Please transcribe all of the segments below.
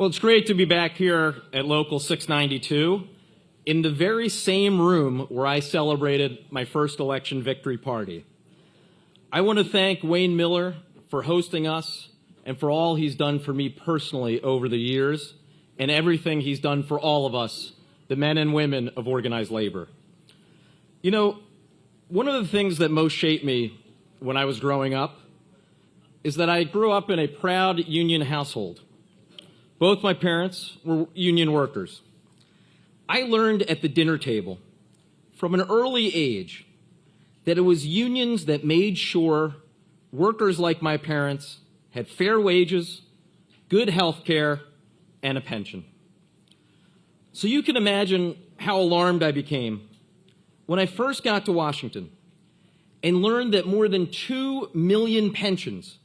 Well, it's great to be back here at Local 692 in the very same room where I celebrated my first election victory party. I want to thank Wayne Miller for hosting us and for all he's done for me personally over the years and everything he's done for all of us, the men and women of organized labor. You know, one of the things that most shaped me when I was growing up is that I grew up in a proud union household. Both my parents were union workers. I learned at the dinner table from an early age that it was unions that made sure workers like my parents had fair wages, good health care, and a pension. So you can imagine how alarmed I became when I first got to Washington and learned that more than 2 million pensions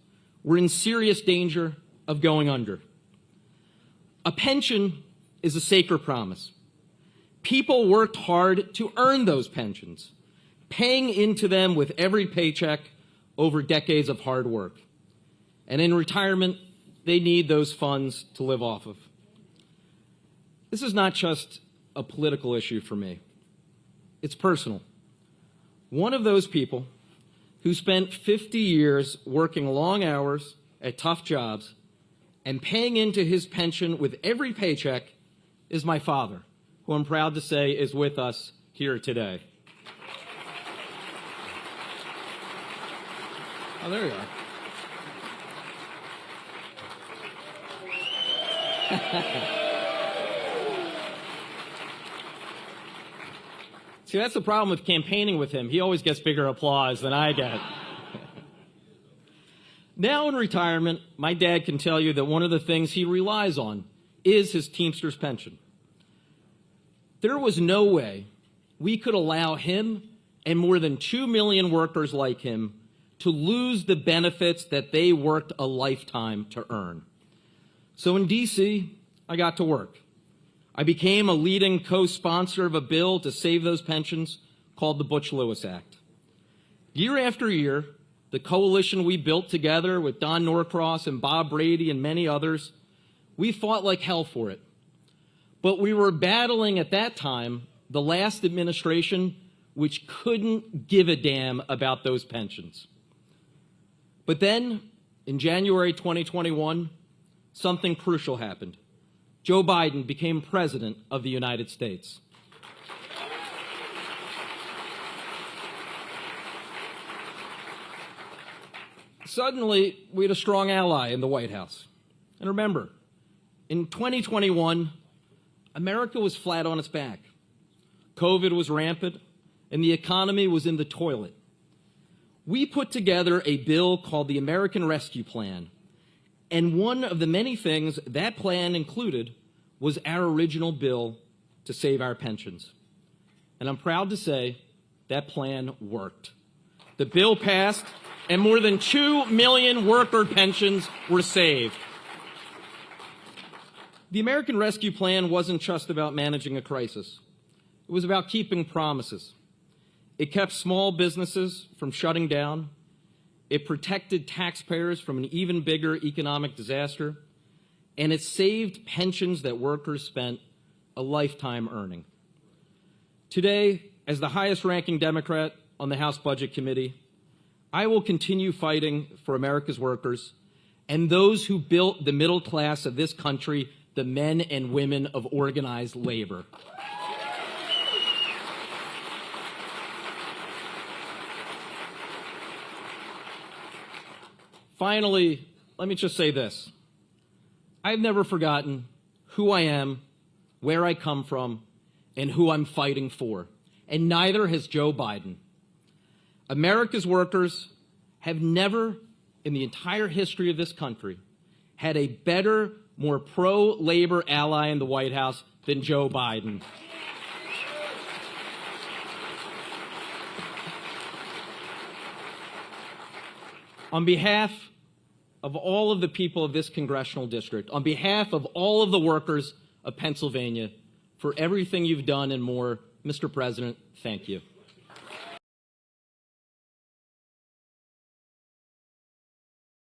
were in serious danger of going under. A pension is a sacred promise. People worked hard to earn those pensions, paying into them with every paycheck over decades of hard work. And in retirement, they need those funds to live off of. This is not just a political issue for me. It's personal. One of those people who spent 50 years working long hours at tough jobs and paying into his pension with every paycheck is my father, who I'm proud to say is with us here today. Oh, there you are. See, that's the problem with campaigning with him. He always gets bigger applause than I get. Now in retirement, my dad can tell you that one of the things he relies on is his Teamster's pension. There was no way we could allow him and more than 2 million workers like him to lose the benefits that they worked a lifetime to earn. So in D.C., I got to work. I became a leading co-sponsor of a bill to save those pensions called the Butch-Lewis Act. Year after year, the coalition we built together with Don Norcross and Bob Brady and many others, we fought like hell for it. But we were battling at that time the last administration which couldn't give a damn about those pensions. But then, in January 2021, something crucial happened. Joe Biden became president of the United States. Suddenly, we had a strong ally in the White House. And remember, in 2021, America was flat on its back. COVID was rampant, and the economy was in the toilet. We put together a bill called the American Rescue Plan, and one of the many things that plan included was our original bill to save our pensions. And I'm proud to say that plan worked. The bill passed, and more than 2 million worker pensions were saved. The American Rescue Plan wasn't just about managing a crisis. It was about keeping promises. It kept small businesses from shutting down. It protected taxpayers from an even bigger economic disaster. And it saved pensions that workers spent a lifetime earning. Today, as the highest-ranking Democrat on the House Budget Committee, I will continue fighting for America's workers and those who built the middle class of this country, the men and women of organized labor. Finally, let me just say this. I've never forgotten who I am, where I come from, and who I'm fighting for. And neither has Joe Biden. America's workers have never, in the entire history of this country, had a better, more pro-labor ally in the White House than Joe Biden. On behalf of all of the people of this congressional district, on behalf of all of the workers of Pennsylvania, for everything you've done and more, Mr. President, thank you.